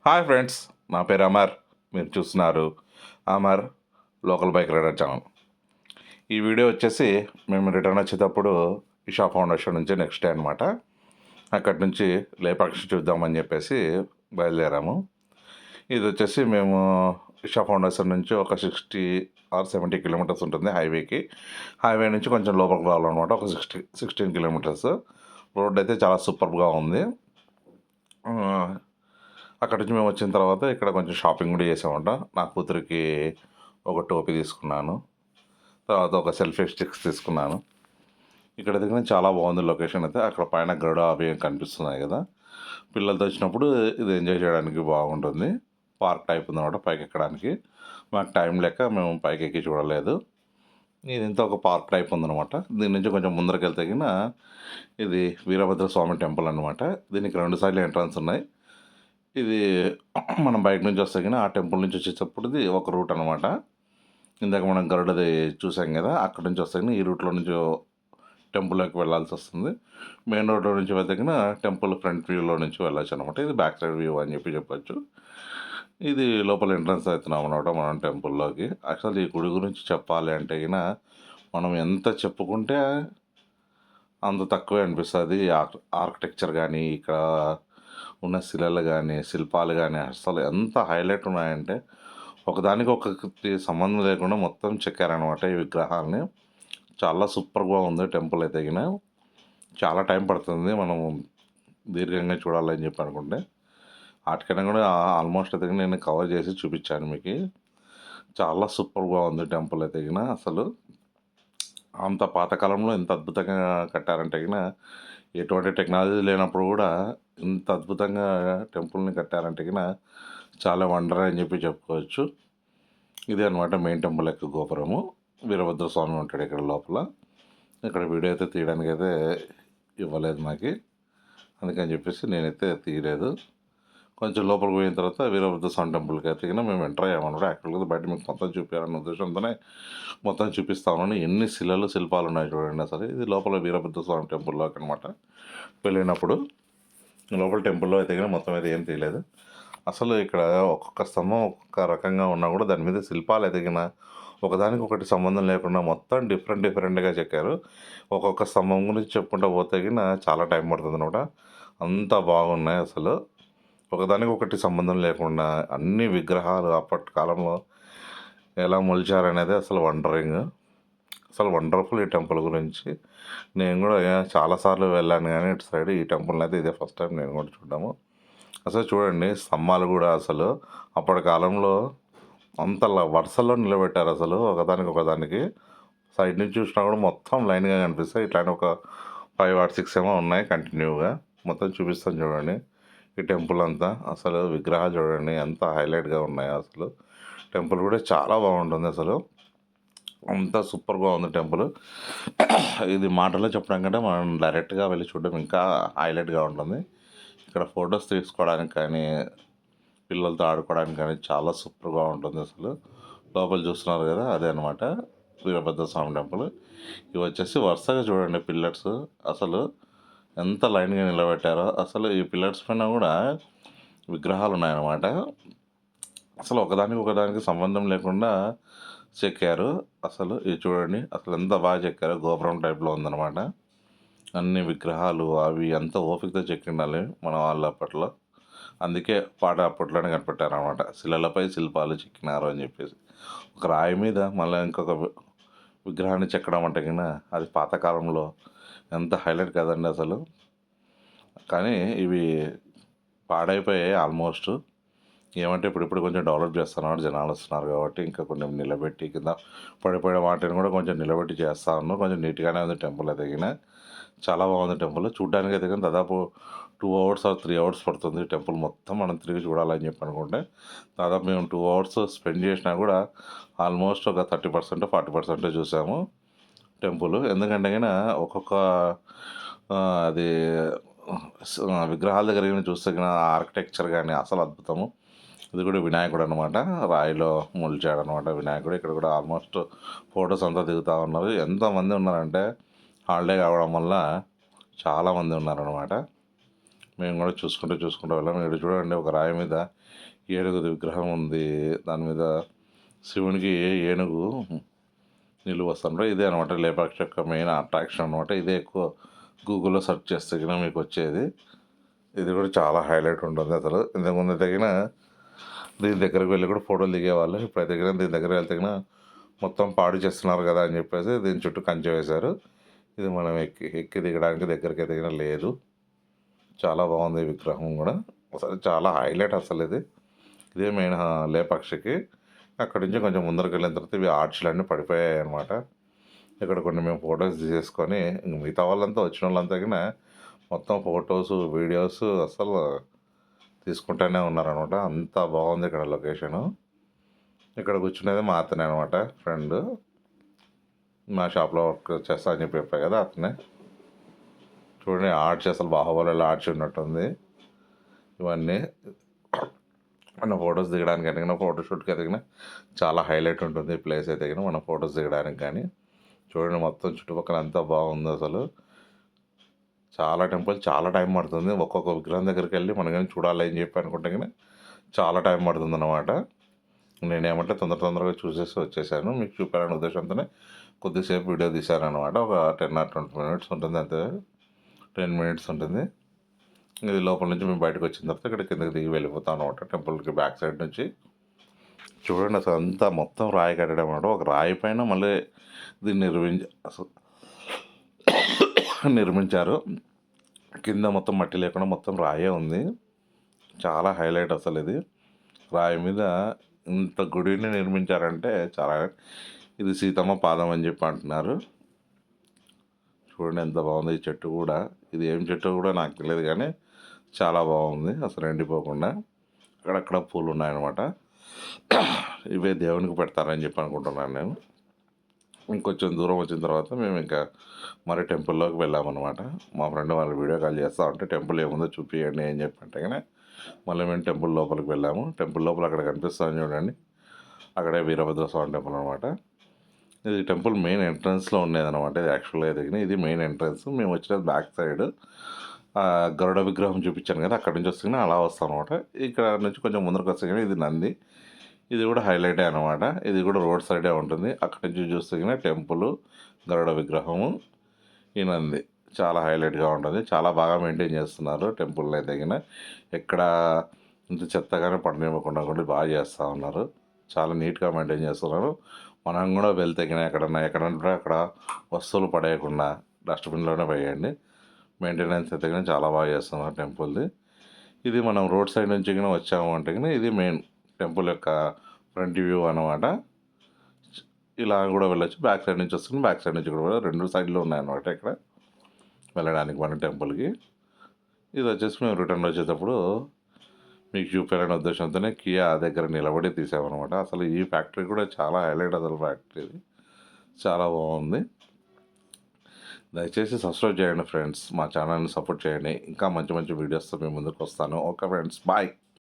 Hi friends, నా పేరు అమర్. మీరు చూస్తున్నారు Amar local bike rider channel. ఈ వీడియో వచ్చేసి మేము రిటర్న్ వచ్చేటప్పుడు ఇషా ఫౌండేషన్ నుంచి నెక్స్ట్ డే అనమాట. అక్కడి నుంచి లేపాక్షి చూద్దామని చెప్పేసి బయలుదేరాము. ఇది వచ్చేసి మేము ఇషా ఫౌండేషన్ నుంచి ఒక 60 or 70 కిలోమీటర్స్ ఉంటుంది హైవేకి. హైవే నుంచి కొంచెం లోపలికి రావాలన్నమాట. ఒక 16 కిలోమీటర్స్. రోడ్ అయితే చాలా సూపర్గా ఉంది. అక్కడి నుంచి మేము వచ్చిన తర్వాత ఇక్కడ కొంచెం షాపింగ్ కూడా చేసామంట. నా కూతురికి ఒక టోపీ తీసుకున్నాను, తర్వాత ఒక సెల్ఫీ స్టిక్స్ తీసుకున్నాను. ఇక్కడ దగ్గర చాలా బాగుంది లొకేషన్ అయితే. అక్కడ పైన గరుడ అవి కనిపిస్తున్నాయి కదా, పిల్లలతో వచ్చినప్పుడు ఇది ఎంజాయ్ చేయడానికి బాగుంటుంది. పార్క్ టైప్ ఉందన్నమాట పైకి ఎక్కడానికి. మాకు టైం లేక మేము పైకి ఎక్కి చూడలేదు. ఇది ఇంత ఒక పార్క్ టైప్ ఉందన్నమాట. దీని నుంచి కొంచెం ముందరికి వెళ్తే ఇది వీరభద్ర స్వామి టెంపుల్ అనమాట. దీనికి 2 సైడ్లు ఎంట్రన్స్ ఉన్నాయి. ఇది మనం బయట నుంచి వస్తే ఆ టెంపుల్ నుంచి వచ్చేటప్పుడు ఇది ఒక రూట్ అనమాట. ఇందాక మనం గరుడది చూసాం కదా, అక్కడి నుంచి వస్తే ఈ రూట్లో నుంచి టెంపుల్లోకి వెళ్ళాల్సి వస్తుంది. మెయిన్ రోడ్లో నుంచి వెళ్తే టెంపుల్ ఫ్రంట్ వ్యూలో నుంచి వెళ్ళచ్చు అనమాట. ఇది బ్యాక్ సైడ్ వ్యూ అని చెప్పొచ్చు. ఇది లోపల ఎంట్రన్స్ అవుతున్నాం అనమాట మనం టెంపుల్లోకి. యాక్చువల్లీ ఈ గుడి గురించి చెప్పాలి అంటే మనం ఎంత చెప్పుకుంటే అంత తక్కువే అనిపిస్తుంది. ఆర్కిటెక్చర్ కానీ, ఇక్కడ ఉన్న శిలలు కానీ, శిల్పాలు కానీ అసలు ఎంత హైలైట్ ఉన్నాయంటే ఒకదానికి ఒకటి సంబంధం లేకుండా మొత్తం చెక్కారనమాట ఈ విగ్రహాలని. చాలా సూపర్గా ఉంది టెంపుల్ అయితే చాలా టైం పడుతుంది మనం దీర్ఘంగా చూడాలని చెప్పి అనుకుంటే. వాటికైనా కూడా ఆల్మోస్ట్ అయితే నేను కవర్ చేసి చూపించాను మీకు. చాలా సూపర్గా ఉంది టెంపుల్ అయితే అసలు అంత పాతకాలంలో ఎంత అద్భుతంగా కట్టారంటే ఎటువంటి టెక్నాలజీ లేనప్పుడు కూడా ఇంత అద్భుతంగా టెంపుల్ని కట్టారంటే చాలా వండర్ అని చెప్పుకోవచ్చు. ఇదే అనమాట మెయిన్ టెంపుల్ యొక్క గోపురము. వీరభద్ర స్వామి ఉంటాడు ఇక్కడ లోపల. ఇక్కడ వీడియో అయితే తీయడానికి అయితే ఇవ్వలేదు నాకు, అందుకని చెప్పేసి నేనైతే తీయలేదు. కొంచెం లోపలికి పోయిన తర్వాత వీరభద్ర స్వామి టెంపుల్కి అయితే మేము ఎంటర్ అయ్యామన్నమాట. యాక్చువల్గా బయట మీకు మొత్తం చూపించాలన్న ఉద్దేశంతోనే మొత్తం చూపిస్తా ఉన్నాను. ఎన్ని శిల్పాలు ఉన్నాయి చూడండి అసలు. ఇది లోపల వీరభద్ర స్వామి టెంపుల్లోకి అనమాట. వెళ్ళినప్పుడు లోపల టెంపుల్లో అయితే మొత్తం అయితే ఏం తీయలేదు. అసలు ఇక్కడ ఒక్కొక్క స్తంభం ఒక్కొక్క రకంగా ఉన్నా కూడా దాని మీద శిల్పాలు అయితే ఒకదానికి ఒకటి సంబంధం లేకుండా మొత్తం డిఫరెంట్గా చెక్కారు. ఒక్కొక్క స్తంభం గురించి చెప్పుకుంటూ పోతే చాలా టైం పడుతుంది అనమాట. అంత బాగున్నాయి అసలు. ఒకదానికి ఒకటి సంబంధం లేకుండా అన్ని విగ్రహాలు అప్పటి కాలంలో ఎలా మొలిచారనేది అసలు వండర్ఫుల్ ఈ టెంపుల్ గురించి. నేను కూడా చాలాసార్లు వెళ్ళాను కానీ ఇటు సైడ్ ఈ టెంపుల్ని అయితే ఇదే ఫస్ట్ టైం నేను కూడా చూడడము. అసలు చూడండి, స్తంభాలు కూడా అసలు అప్పటి కాలంలో అంత వరుసల్లో నిలబెట్టారు అసలు. ఒకదానికి సైడ్ నుంచి చూసినా కూడా మొత్తం లైన్గా కనిపిస్తాయి. ఇట్లాంటి ఒక 5 or 6 ఏమో ఉన్నాయి కంటిన్యూగా. మొత్తం చూపిస్తాను చూడండి ఈ టెంపుల్ అంతా. అసలు విగ్రహాలు చూడండి ఎంత హైలైట్గా ఉన్నాయో అసలు. టెంపుల్ కూడా చాలా బాగుంటుంది అసలు. అంతా సూపర్గా ఉంది టెంపుల్. ఇది మాటల్లో చెప్పడం కంటే మనం డైరెక్ట్గా వెళ్ళి చూడడం ఇంకా హైలైట్గా ఉంటుంది. ఇక్కడ ఫొటోస్ తీసుకోవడానికి కానీ, పిల్లలతో ఆడుకోవడానికి కానీ చాలా సూపర్గా ఉంటుంది అసలు. లోపల చూస్తున్నారు కదా, అదే అనమాట వీరభద్ర స్వామి టెంపుల్. ఇవి వచ్చేసి వరుసగా చూడండి పిల్లర్స్ అసలు ఎంత లైన్గా నిలబెట్టారో. అసలు ఈ పిల్లర్స్ పైన కూడా విగ్రహాలు ఉన్నాయన్నమాట. అసలు ఒకదానికి సంబంధం లేకుండా చెక్కారు అసలు. ఇది చూడండి అసలు ఎంత బాగా చెక్కారు. గోపురం టైప్లో ఉందన్నమాట. అన్ని విగ్రహాలు అవి ఎంత ఓపికతో చెక్కిండాలి మన వాళ్ళు అప్పట్లో. అందుకే పాట అప్పట్లోనే కనిపెట్టారనమాట, శిలలపై శిల్పాలు చెక్కినారు అని చెప్పేసి. ఒక రాయి మీద మళ్ళీ ఇంకొక విగ్రహాన్ని చెక్కడం అంటే అది పాతకాలంలో ఎంత హైలైట్ కదండి అసలు. కానీ ఇవి పాడైపోయాయి ఆల్మోస్ట్. ఏమంటే ఇప్పుడు కొంచెం డెవలప్ చేస్తున్నారు, జనాలు వస్తున్నారు కాబట్టి ఇంకా కొంచెం నిలబెట్టి కింద పడిపోయే వాటిని కూడా కొంచెం నిలబెట్టి చేస్తూ ఉన్నారు. కొంచెం నీట్గానే ఉంది టెంపుల్ అయితే చాలా బాగుంది టెంపుల్. చూడడానికి అయితే దాదాపు 2 hours or 3 hours పడుతుంది టెంపుల్ మొత్తం మనం తిరిగి చూడాలని చెప్పి అనుకుంటే. దాదాపు మేము 2 hours స్పెండ్ చేసినా కూడా ఆల్మోస్ట్ ఒక 30% 40% చూసాము టెంపుల్. ఎందుకంటే ఒక్కొక్క అది విగ్రహాల దగ్గర చూస్తే ఆర్కిటెక్చర్ కానీ అసలు అద్భుతము. ఇది కూడా వినాయకుడు అనమాట, రాయిలో మొలిచాడు అనమాట వినాయకుడు. ఇక్కడ కూడా ఆల్మోస్ట్ ఫొటోస్ అంతా దిగుతూ ఉన్నారు. ఎంతమంది ఉన్నారంటే హాలిడే కావడం వల్ల చాలామంది ఉన్నారనమాట. మేము కూడా చూసుకుంటూ వెళ్ళాము. ఇక్కడ చూడండి, ఒక రాయి మీద ఏనుగుది విగ్రహం ఉంది. దాని మీద శివునికి ఏనుగు నిలువ వస్తుండ్రు. ఇదే అనమాట లేపాక్షి యొక్క మెయిన్ అట్రాక్షన్ అనమాట. ఇదే ఎక్కువ గూగుల్లో సెర్చ్ చేస్తే గిన మీకు వచ్చేది. ఇది కూడా చాలా హైలైట్ ఉంటుంది అసలు. ఇంతకుముందు తగిన దీని దగ్గరికి వెళ్ళి కూడా ఫోటోలు దిగేవాళ్ళు. ఇప్పుడు దగ్గర దీని దగ్గర వెళ్తే మొత్తం పాడు చేస్తున్నారు కదా అని చెప్పేసి దీని చుట్టూ కంచె వేశారు. ఇది మనం ఎక్కి దిగడానికి దగ్గరికి దిగిన లేదు. చాలా బాగుంది ఈ విగ్రహం కూడా. అసలు చాలా హైలైట్ అసలు ఇది. ఇదే మెయిన్ లేపాక్షికి. అక్కడి నుంచి కొంచెం ముందరికి వెళ్ళిన తర్వాత ఇవి ఆర్చ్లన్నీ పడిపోయాయి అనమాట. ఇక్కడ కొన్ని మేము ఫొటోస్ తీసేసుకొని మిగతా వాళ్ళంతా వచ్చిన వాళ్ళంతా మొత్తం ఫొటోస్ వీడియోస్ అసలు తీసుకుంటూనే ఉన్నారనమాట. అంత బాగుంది ఇక్కడ లొకేషను. ఇక్కడ కూర్చునేది మా అతనే అనమాట, ఫ్రెండ్. మా షాప్లో వర్క్ చేస్తా అని చెప్పి కదా అతనే. చూడండి ఆర్చ్ అసలు బాహుబలిలో ఆర్చ్ ఉన్నట్టుంది. ఇవన్నీ మన ఫొటోస్ దిగడానికి ఎదిగిన ఫోటోషూట్కి ఎదిగిన చాలా హైలైట్ ఉంటుంది ఈ ప్లేస్ అయితే మనం ఫొటోస్ దిగడానికి కానీ. చూడండి మొత్తం చుట్టుపక్కల అంతా బాగుంది అసలు. చాలా టెంపుల్ చాలా టైం పడుతుంది. ఒక్కొక్క విగ్రహం దగ్గరికి వెళ్ళి మనం కానీ చూడాలి అని చెప్పి అనుకుంటే కానీ చాలా టైం పడుతుంది అన్నమాట. నేనేమంటే తొందరగా చూసేసి వచ్చేసాను. మీకు చూపాలనే ఉద్దేశంతోనే కొద్దిసేపు వీడియో తీశాను అనమాట. ఒక 10 or 20 minutes ఉంటుంది అంతే. 10 minutes ఉంటుంది. ఇది లోపల నుంచి మేము బయటకు వచ్చిన తర్వాత ఇక్కడ కిందకి దిగి వెళ్ళిపోతాం అనమాట టెంపుల్కి బ్యాక్ సైడ్ నుంచి. చూడండి అసలు అంతా మొత్తం రాయి కట్టడం అనమాట. ఒక రాయి పైన మళ్ళీ దీన్ని నిర్మించారు. కింద మొత్తం మట్టి లేకుండా మొత్తం రాయే ఉంది. చాలా హైలైట్ అసలు ఇది. రాయి మీద ఇంత గుడిని నిర్మించారంటే చాలా. ఇది సీతమ్మ పాదం అని చెప్పి అంటున్నారు. చూడండి ఎంత బాగుంది ఈ చెట్టు కూడా. ఇది ఏం చెట్టు కూడా నాకు తెలియదు కానీ చాలా బాగుంది అసలు ఎండిపోకుండా. అక్కడక్కడ పూలు ఉన్నాయన్నమాట. ఇవే దేవునికి పెడతారని చెప్పి అనుకుంటున్నాను నేను. ఇంకొంచెం దూరం వచ్చిన తర్వాత మేము ఇంకా మరి టెంపుల్లోకి వెళ్ళామన్నమాట. మా ఫ్రెండ్ వాళ్ళు వీడియో కాల్ చేస్తూ ఉంటే టెంపుల్ ఏముందో చూపించండి అని చెప్పంటే కానీ మళ్ళీ మేము టెంపుల్ లోపలికి వెళ్ళాము. టెంపుల్ లోపల అక్కడ కనిపిస్తామని చూడండి, అక్కడే వీరభద్ర స్వామి టెంపుల్ అనమాట. ఇది టెంపుల్ మెయిన్ ఎంట్రన్స్లో ఉండేదన్నమాట. ఇది యాక్చువల్గా ఎదిగిన ఇది మెయిన్ ఎంట్రన్స్. మేము వచ్చినది బ్యాక్ సైడ్ గరుడ విగ్రహం చూపించాను కదా, అక్కడి నుంచి వస్తే అలా వస్తాం అనమాట. ఇక్కడ నుంచి కొంచెం ముందరకు వస్తే కానీ ఇది నంది. ఇది కూడా హైలైటే అనమాట. ఇది కూడా రోడ్ సైడే ఉంటుంది. అక్కడి నుంచి చూస్తే టెంపుల్, గరుడ విగ్రహము, ఈ నంది చాలా హైలైట్గా ఉంటుంది. చాలా బాగా మెయింటైన్ చేస్తున్నారు టెంపుల్ని అయితే. ఎక్కడ ఇంత చెత్తగానే పడనివ్వకుండా కూడా బాగా చేస్తూ ఉన్నారు. చాలా నీట్గా మెయింటైన్ చేస్తున్నారు. మనం కూడా వెళ్తే ఎక్కడంటే అక్కడ వస్తువులు పడేయకుండా డస్ట్బిన్లోనే వేయండి. మెయింటెనెన్స్ అయితే చాలా బాగా చేస్తున్నారు టెంపుల్ది. ఇది మనం రోడ్ సైడ్ నుంచి వచ్చాము అంటే ఇది మెయిన్ టెంపుల్ యొక్క ఫ్రంట్ వ్యూ అనమాట. ఇలా కూడా వెళ్ళొచ్చు. బ్యాక్ సైడ్ నుంచి వస్తుంది, బ్యాక్ సైడ్ నుంచి కూడా 2 సైడ్లు ఉన్నాయన్నమాట ఇక్కడ వెళ్ళడానికి మన టెంపుల్కి. ఇది వచ్చేసి మేము రిటర్న్ వచ్చేటప్పుడు మీకు చూపించాలనే ఉద్దేశంతోనే కియా దగ్గర నిలబడి తీసామన్నమాట. అసలు ఈ ఫ్యాక్టరీ కూడా చాలా హైలైట్ అసలు ఫ్యాక్టరీ. చాలా బాగుంది. దయచేసి సబ్స్క్రైబ్ చేయండి ఫ్రెండ్స్. మా ఛానల్ని సపోర్ట్ చేయండి. ఇంకా మంచి వీడియోస్తో మేము ముందుకు వస్తాను. Okay friends, bye.